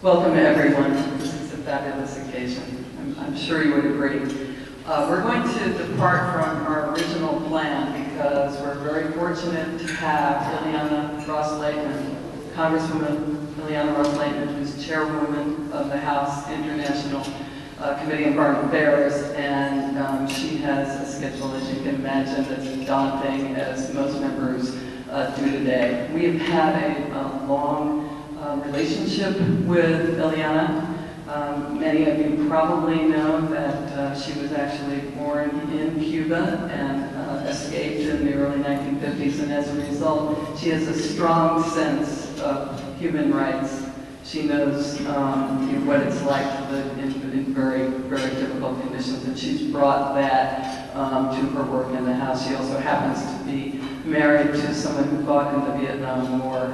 Welcome everyone. This is a fabulous occasion. I'm sure you would agree. We're going to depart from our original plan because we're very fortunate to have Ileana Ros-Lehtinen, Congresswoman Ileana Ros-Lehtinen, who's chairwoman of the House International Committee on Foreign Affairs, and she has a schedule, as you can imagine, that's daunting, as most members do today. We've had a long relationship with Ileana. Many of you probably know that she was actually born in Cuba and escaped in the early 1950s, and as a result, she has a strong sense of human rights. She knows what it's like to live in very, very difficult conditions, and she's brought that to her work in the House. She also happens to be married to someone who fought in the Vietnam War,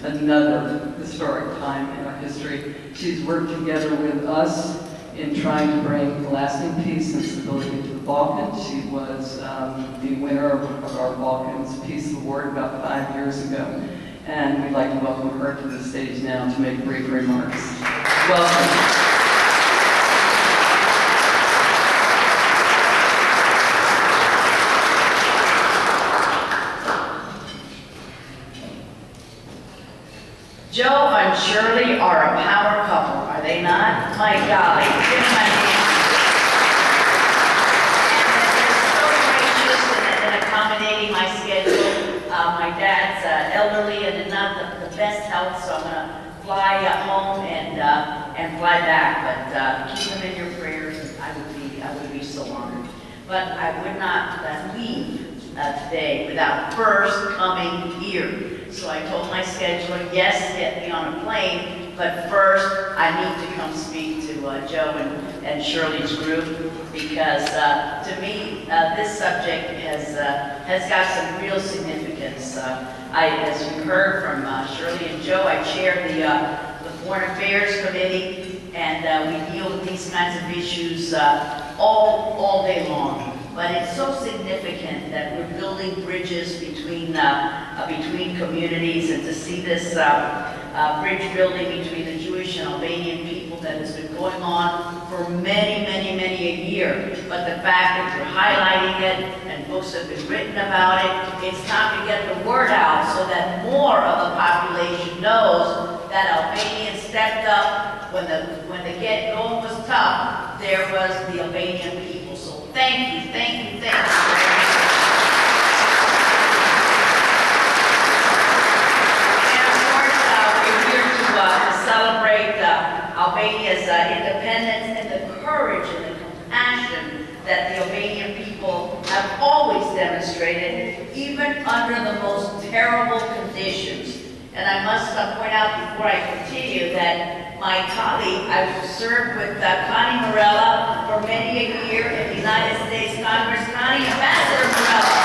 another historic time in our history. She's worked together with us in trying to bring lasting peace and stability to the Balkans. She was the winner of our Balkans Peace Award about 5 years ago. And we'd like to welcome her to the stage now to make brief remarks. Welcome. Joe and Shirley are a power couple, are they not? My golly, give them my hand. And they're so gracious and accommodating my schedule. My dad's elderly and in not the best health, so I'm going to fly home and fly back. But keep them in your prayers. I would be so honored. But I would not leave today without first coming here. So I told my scheduler, yes, get me on a plane, but first I need to come speak to Joe and Shirley's group, because to me this subject has got some real significance. As you heard from Shirley and Joe, I chair the Foreign Affairs Committee, and we deal with these kinds of issues all day long. But it's so significant that we're building bridges between communities, and to see this bridge building between the Jewish and Albanian people that has been going on for many a year. But the fact that you're highlighting it and books have been written about it, it's time to get the word out so that more of the population knows that Albania stepped up when the get-going was tough. There was the Albanian people. So thank you. And of course, we're here to celebrate Albania's independence and the courage and the compassion that the Albanian people have always demonstrated, even under the most terrible conditions. And I must point out before I continue that my colleague, I served with Connie Morella for many a year in the United States Congress. Connie, Ambassador Morella.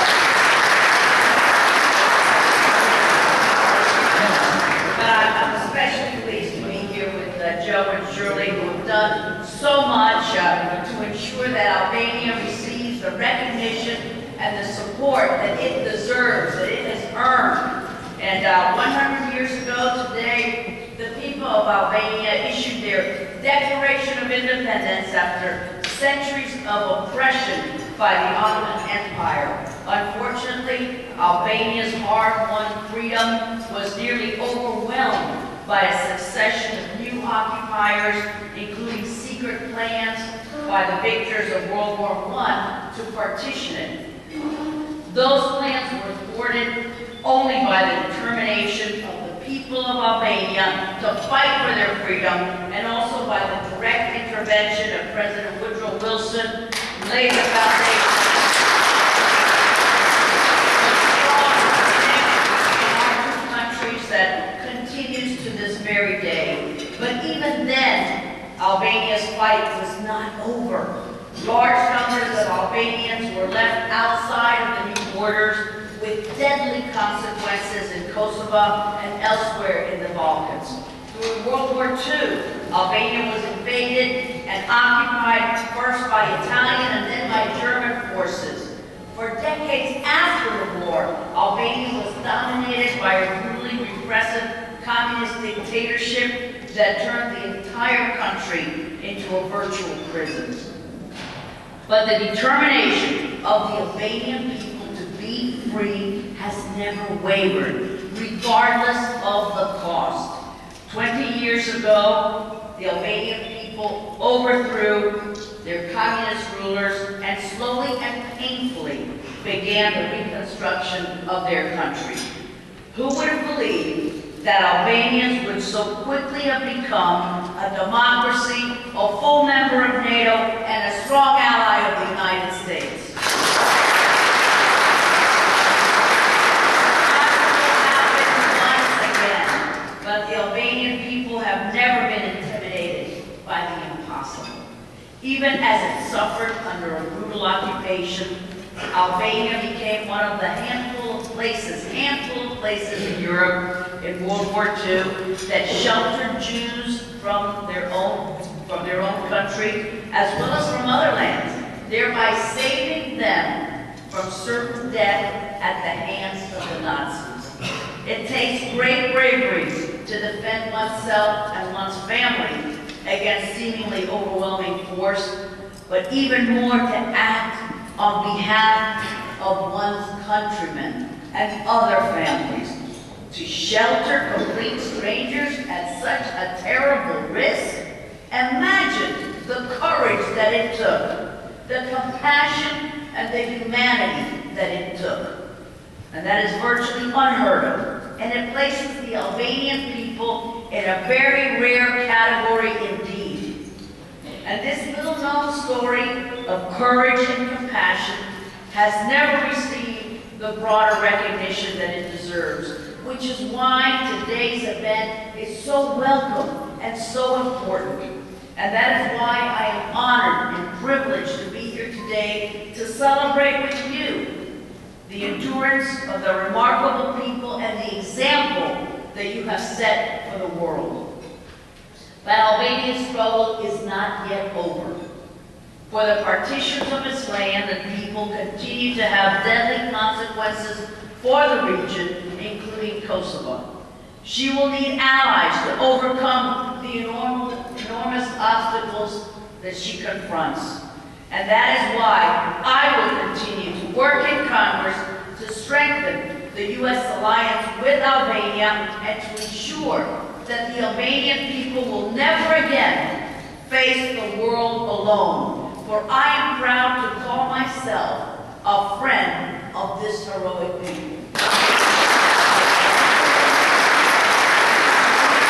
But I'm especially pleased to be here with Joe and Shirley, who have done so much to ensure that Albania receives the recognition and the support that it deserves, that it has earned. And 100 years ago today, the people of Albania issued their Declaration of Independence after centuries of oppression by the Ottoman Empire. Unfortunately, Albania's hard-won freedom was nearly overwhelmed by a succession of new occupiers, including secret plans by the victors of World War I to partition it. Those plans were thwarted only by the determination of the people of Albania to fight for their freedom, and also by the direct intervention of President Woodrow Wilson, who laid the foundation in our two countries that continues to this very day. But even then, Albania's fight was not over. Large numbers of Albanians were left outside of the new borders, with deadly consequences in Kosovo and elsewhere in the Balkans. During World War II, Albania was invaded and occupied first by Italian and then by German forces. For decades after the war, Albania was dominated by a brutally repressive communist dictatorship that turned the entire country into a virtual prison. But the determination of the Albanian people to be free has never wavered, regardless of the cost. 20 years ago, the Albanian people overthrew their communist rulers and slowly and painfully began the reconstruction of their country. Who would have believed that Albanians would so quickly have become a democracy, a full member of NATO, and a strong ally of the United States? But the Albanian people have never been intimidated by the impossible. Even as it suffered under a brutal occupation, Albania became one of the handful of places in Europe in World War II that sheltered Jews from their own country, as well as from other lands, thereby saving them from certain death at the hands of the Nazis. It takes great bravery to defend oneself and one's family against seemingly overwhelming force, but even more to act on behalf of one's countrymen and other families. To shelter complete strangers at such a terrible risk? Imagine the courage that it took, the compassion and the humanity that it took. And that is virtually unheard of. And it places the Albanian people in a very rare category indeed. And this little-known story of courage and compassion has never received the broader recognition that it deserves, which is why today's event is so welcome and so important. And that is why I am honored and privileged to be here today to celebrate with you the endurance of the remarkable people and the example that you have set for the world. But Albania's struggle is not yet over. For the partitions of its land, the people continue to have deadly consequences for the region, including Kosovo. She will need allies to overcome the enormous obstacles that she confronts. And that is why I will continue to work in Congress to strengthen the U.S. alliance with Albania and to ensure that the Albanian people will never again face the world alone. For I am proud to call myself a friend of this heroic people.